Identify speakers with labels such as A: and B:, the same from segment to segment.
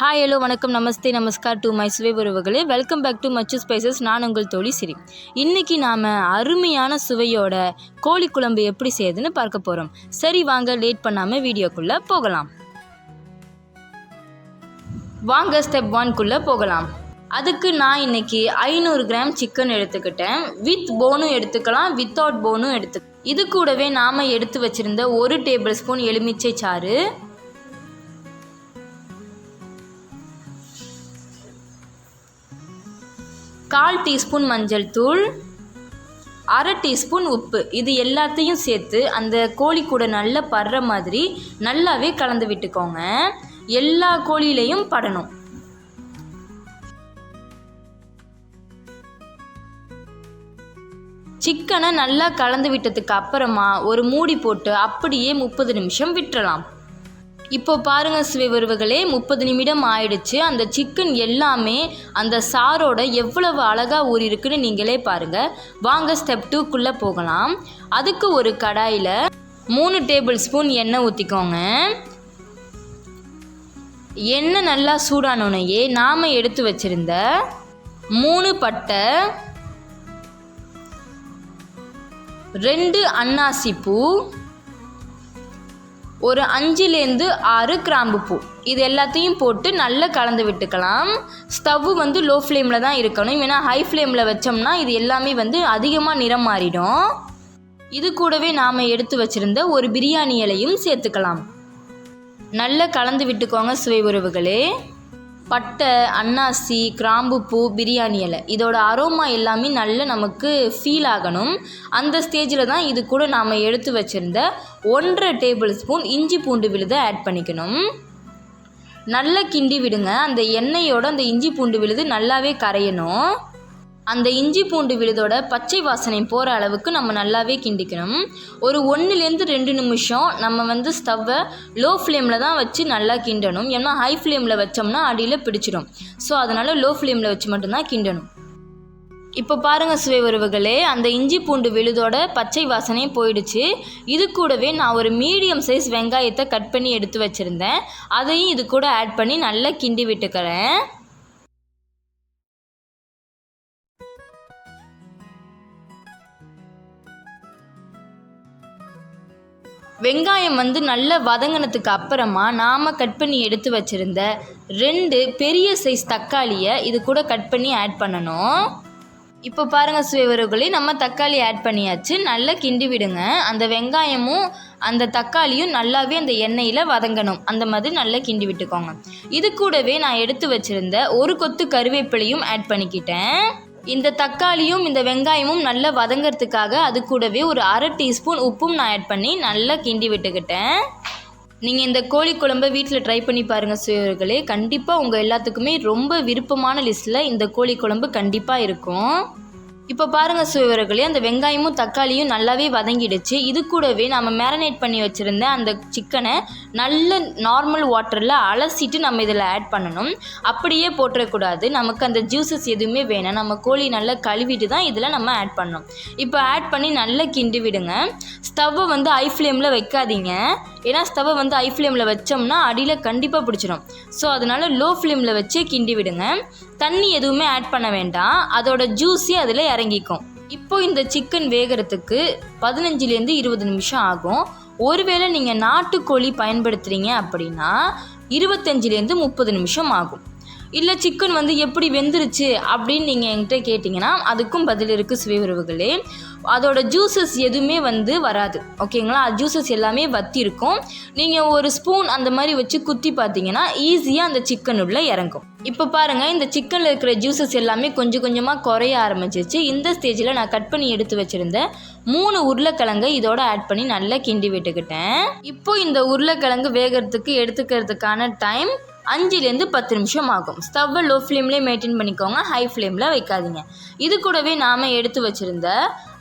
A: Hi hello வணக்கம் நமஸ்தே நமஸ்கார் to my சுவை உறவுகளே. Welcome back to much spices. நான் உங்கள் தோழி சிரி. இன்றைக்கி நாம் அருமையான சுவையோட கோழி குழம்பு எப்படி செய்யுதுன்னு பார்க்க போகிறோம். சரி வாங்க லேட் பண்ணாமல் வீடியோக்குள்ளே போகலாம். வாங்க ஸ்டெப் 1குள்ளே போகலாம். அதுக்கு நான் இன்றைக்கி 500 கிராம் சிக்கன் எடுத்துக்கிட்டேன். வித் போனும் எடுத்துக்கலாம், வித்தவுட் போனும் இது கூடவே நாம் எடுத்து வச்சுருந்த 1 டேபிள் ஸ்பூன் எலுமிச்சை சாறு, 1/4 டீஸ்பூன் மஞ்சள் தூள், 1/2 டீஸ்பூன் உப்பு. இது எல்லாத்தையும் சேர்த்து அந்த கோழி கூட நல்லா படுற மாதிரி நல்லாவே கலந்து விட்டுக்கோங்க. எல்லா கோழியிலையும் படணும். சிக்கனை நல்லா கலந்து விட்டதுக்கு அப்புறமா ஒரு மூடி போட்டு அப்படியே 30 நிமிஷம் விட்டுறலாம். இப்போ பாருங்கள் சுவை உறவுகளே, 30 நிமிடம் ஆயிடுச்சு. அந்த சிக்கன் எல்லாமே அந்த சாரோட எவ்வளவு அழகாக ஊறியிருக்குன்னு நீங்களே பாருங்கள். வாங்க ஸ்டெப் 2குள்ளே போகலாம். அதுக்கு ஒரு கடாயில் 3 டேபிள் ஸ்பூன் எண்ணெய் ஊற்றிக்கோங்க. எண்ணெய் நல்லா சூடானோனையே நாம் எடுத்து வச்சுருந்த 3 பட்டை, 2 அன்னாசி பூ, ஒரு 5லேருந்து 6 கிராம்பு பூ, இது எல்லாத்தையும் போட்டு நல்லா கலந்து விட்டுக்கலாம். ஸ்டவ் லோ ஃப்ளேமில் தான் இருக்கணும். ஏன்னா ஹை ஃப்ளேமில் வச்சோம்னா இது எல்லாமே அதிகமாக நிறம் மாறிடும். இது கூடவே நாம் எடுத்து வச்சுருந்த ஒரு பிரியாணி இலையும் சேர்த்துக்கலாம். நல்லா கலந்து விட்டுக்கோங்க சுவை உறவுகளே. பட்டை, அன்னாசி, கிராம்பு பூ, பிரியாணி இலை, இதோட அரோமா எல்லாமே நல்ல நமக்கு ஃபீல் ஆகணும். அந்த ஸ்டேஜில் தான் இது கூட நாம் எடுத்து வச்சுருந்த 1/2 டேபிள் ஸ்பூன் இஞ்சி பூண்டு விழுதை ஆட் பண்ணிக்கணும். நல்லா கிண்டி விடுங்க. அந்த எண்ணெயோட அந்த இஞ்சி பூண்டு விழுது நல்லாவே கரையணும். அந்த இஞ்சி பூண்டு விழுதோட பச்சை வாசனை போகிற அளவுக்கு நம்ம நல்லாவே கிண்டிக்கணும். ஒரு 1லேருந்து 2 நிமிஷம் நம்ம ஸ்டவ்வை லோ ஃப்ளேமில் தான் வச்சு நல்லா கிண்டணும். ஏன்னா ஹை ஃப்ளேமில் வச்சோம்னா அடியில் பிடிச்சிடும். ஸோ அதனால் லோ ஃப்ளேமில் வச்சு மட்டும்தான் கிண்டணும். இப்போ பாருங்கள் சுவை உறவுகளே, அந்த இஞ்சி பூண்டு விழுதோட பச்சை வாசனை போயிடுச்சு. இது கூடவே நான் ஒரு மீடியம் சைஸ் வெங்காயத்தை கட் பண்ணி எடுத்து வச்சுருந்தேன். அதையும் இது கூட ஆட் பண்ணி நல்லா கிண்டி விட்டுக்கிறேன். வெங்காயம் நல்லா வதங்கினதுக்கு அப்புறமா நாம் கட் பண்ணி எடுத்து வச்சுருந்த 2 பெரிய சைஸ் தக்காளியை இது கூட கட் பண்ணி ஆட் பண்ணணும். இப்போ பாருங்கள் சுவை உறவுகளே, நம்ம தக்காளி ஆட் பண்ணியாச்சு. நல்லா கிண்டி விடுங்க. அந்த வெங்காயமும் அந்த தக்காளியும் நல்லாவே அந்த எண்ணெயில் வதங்கணும். அந்த மாதிரி நல்லா கிண்டி விட்டுக்கோங்க. இது கூடவே நான் எடுத்து வச்சுருந்த ஒரு கொத்து கருவேப்பிலையும் ஆட் பண்ணிக்கிட்டேன். இந்த தக்காளியும் இந்த வெங்காயமும் நல்லா வதங்கிறதுக்காக அது கூடவே ஒரு 1/2 டீஸ்பூன் உப்பும் நான் ஆட் பண்ணி நல்லா கிண்டி விட்டுக்கிட்டேன். நீங்கள் இந்த கோழி குழம்பை வீட்டில் ட்ரை பண்ணி பாருங்கள் சுவைகளே. கண்டிப்பாக உங்கள் எல்லாத்துக்குமே ரொம்ப விருப்பமான லிஸ்ட்டில் இந்த கோழி குழம்பு கண்டிப்பாக இருக்கும். இப்போ பாருங்கள் சுவைகளே, அந்த வெங்காயமும் தக்காளியும் நல்லாவே வதங்கிடுச்சு. இது கூடவே நம்ம மேரினேட் பண்ணி வச்சுருந்த அந்த சிக்கனை நல்ல நார்மல் வாட்டரில் அலசிட்டு நம்ம இதில் ஆட் பண்ணணும். அப்படியே போட்டுறக்கூடாது. நமக்கு அந்த ஜூஸஸ் எதுவுமே வேணாம். நம்ம கோழி நல்லா கழுவிட்டு தான் இதில் நம்ம ஆட் பண்ணணும். இப்போ ஆட் பண்ணி நல்லா கிண்டி விடுங்க. ஸ்டவ்வை ஹை ஃப்ளேமில் வைக்காதீங்க. ஏன்னா ஸ்டவ்வை ஹை ஃப்ளேமில் வச்சோம்னா அடியில் கண்டிப்பாக பிடிச்சிடும். ஸோ அதனால் லோ ஃப்ளேமில் வச்சே கிண்டி விடுங்க. தண்ணி எதுவுமே ஆட் பண்ண வேண்டாம். அதோட ஜூஸே அதில் இறங்கிக்கும். இப்போ இந்த சிக்கன் வேகிறதுக்கு 15லேருந்து 20 நிமிஷம் ஆகும். ஒருவேளை நீங்கள் நாட்டுக்கோழி பயன்படுத்துகிறீங்க அப்படின்னா 25லேருந்து 30 நிமிஷம் ஆகும். இல்லை சிக்கன் எப்படி வெந்துருச்சு அப்படின்னு நீங்கள் என்கிட்ட கேட்டிங்கன்னா அதுக்கும் பதில் இருக்குது சுவை உறவுகளே. அதோட ஜூஸஸ் எதுவுமே வராது. ஓகேங்களா? ஜூஸஸ் எல்லாமே வத்தி இருக்கும். நீங்கள் ஒரு ஸ்பூன் அந்த மாதிரி வச்சு குத்தி பார்த்தீங்கன்னா ஈஸியாக அந்த சிக்கன் உள்ள இறங்கும். இப்போ பாருங்கள், இந்த சிக்கனில் இருக்கிற ஜூஸஸ் எல்லாமே கொஞ்சம் கொஞ்சமாக குறைய ஆரம்பிச்சிச்சு. இந்த ஸ்டேஜில் நான் கட் பண்ணி எடுத்து வச்சுருந்த 3 உருளைக்கிழங்கை இதோட ஆட் பண்ணி நல்லா கிண்டி விட்டுக்கிட்டேன். இப்போ இந்த உருளைக்கிழங்கு வேகிறதுக்கு எடுத்துக்கிறதுக்கான டைம் 5லேருந்து 10 நிமிஷம் ஆகும். ஸ்டவ்வை லோ ஃப்ளேம்லேயே மெயின்டைன் பண்ணிக்கோங்க. ஹை ஃப்ளேமில் வைக்காதீங்க. இது கூடவே நாம் எடுத்து வச்சுருந்த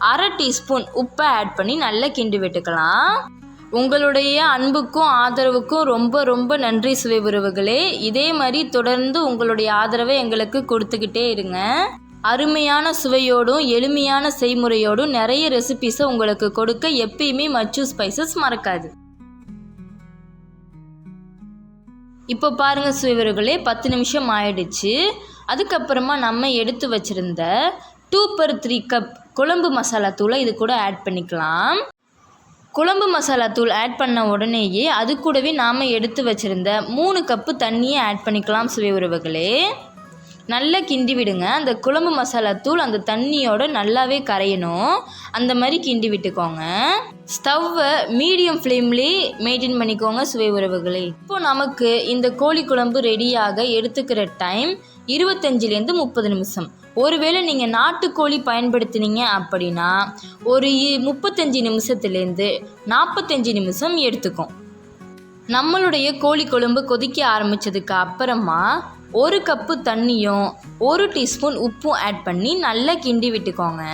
A: 1/2 டீஸ்பூன் உப்பை ஆட் பண்ணி நல்லா கிண்டி விட்டுக்கலாம். உங்களுடைய அன்புக்கும் ஆதரவுக்கும் ரொம்ப ரொம்ப நன்றி சுவை உறவுகளே. இதே மாதிரி தொடர்ந்து உங்களுடைய ஆதரவை எங்களுக்கு கொடுத்துக்கிட்டே இருங்க. அருமையான சுவையோடும் எளிமையான செய்முறையோடும் நிறைய ரெசிபீஸை உங்களுக்கு கொடுக்க எப்பயுமே மச்சு ஸ்பைசஸ் மறக்காது. இப்போ பாருங்கள் சுவைவர்களே 10 நிமிஷம் ஆயிடுச்சு. அதுக்கப்புறமா நம்ம எடுத்து வச்சுருந்த 2/3 கப் குழம்பு மசாலா தூளை இது கூட ஆட் பண்ணிக்கலாம். குழம்பு மசாலா தூள் ஆட் பண்ண உடனேயே அது கூடவே நாம் எடுத்து வச்சுருந்த 3 கப்பு தண்ணியை ஆட் பண்ணிக்கலாம் சுவை உறவுகளே. நல்லா கிண்டி விடுங்க. அந்த குழம்பு மசாலா தூள் அந்த தண்ணியோட நல்லாவே கரையணும். அந்த மாதிரி கிண்டி விட்டுக்கோங்க. ஸ்டவ்வை மீடியம் ஃப்ளேம்லேயே மெயின்டைன் பண்ணிக்கோங்க சுவை உறவுகளே. இப்போது நமக்கு இந்த கோழி குழம்பு ரெடியாக எடுத்துக்கிற டைம் 25லேருந்து 30 நிமிஷம். ஒருவேளை நீங்கள் நாட்டுக்கோழி பயன்படுத்தினீங்க அப்படின்னா ஒரு 35 நிமிஷத்துலேருந்து 45 நிமிஷம் எடுத்துக்கும். நம்மளுடைய கோழி குழம்பு கொதிக்க ஆரம்பித்ததுக்கு அப்புறமா 1 கப்பு தண்ணியும் 1 டீஸ்பூன் உப்பும் ஆட் பண்ணி நல்லா கிண்டி விட்டுக்கோங்க.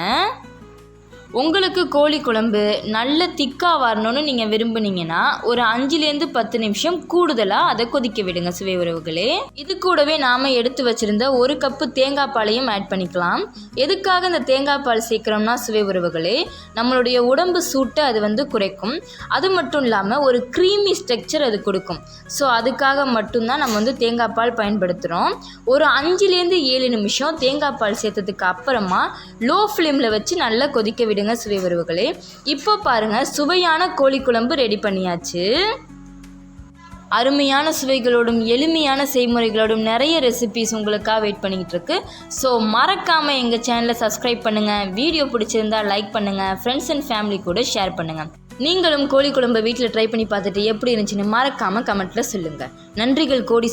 A: உங்களுக்கு கோழி குழம்பு நல்ல திக்காக வரணும்னு நீங்கள் விரும்புனீங்கன்னா ஒரு 5லேருந்து 10 நிமிஷம் கூடுதலாக அதை கொதிக்க விடுங்க சுவை உறவுகளே. இது கூடவே நாம் எடுத்து வச்சுருந்த 1 கப்பு தேங்காய் பாலையும் ஆட் பண்ணிக்கலாம். எதுக்காக இந்த தேங்காய் பால் சேர்க்குறோம்னா சுவை உறவுகளே, நம்மளுடைய உடம்பு சூட்டை அது குறைக்கும். அது மட்டும் இல்லாமல் ஒரு க்ரீமி ஸ்ட்ரக்சர் அது கொடுக்கும். ஸோ அதுக்காக மட்டும்தான் நம்ம தேங்காய் பால் பயன்படுத்துகிறோம். ஒரு 5லேருந்து 7 நிமிஷம் தேங்காய் பால் சேர்த்ததுக்கு அப்புறமா லோ ஃப்ளேமில் வச்சு நல்லா கொதிக்க விடுங்க சுவை உறவுகளே. இப்போ பாருங்கள், சுவையான கோழி குழம்பு ரெடி பண்ணியாச்சு. அருமையான சுவைகளோடும் எளிமையான செய்முறைகளோடும் நிறைய ரெசிபிஸ் உங்களுக்காக வெயிட் பண்ணிக்கிட்டு இருக்கு. ஸோ மறக்காமல் எங்கள் சேனலை சப்ஸ்கிரைப் பண்ணுங்கள். வீடியோ பிடிச்சிருந்தா லைக் பண்ணுங்கள். ஃப்ரெண்ட்ஸ் அண்ட் ஃபேமிலி கூட ஷேர் பண்ணுங்கள். நீங்களும் கோழி குழம்பை வீட்டில் ட்ரை பண்ணி பார்த்துட்டு எப்படி இருந்துச்சுன்னு மறக்காமல் கமெண்ட்டில் சொல்லுங்கள். நன்றிகள் கோடி.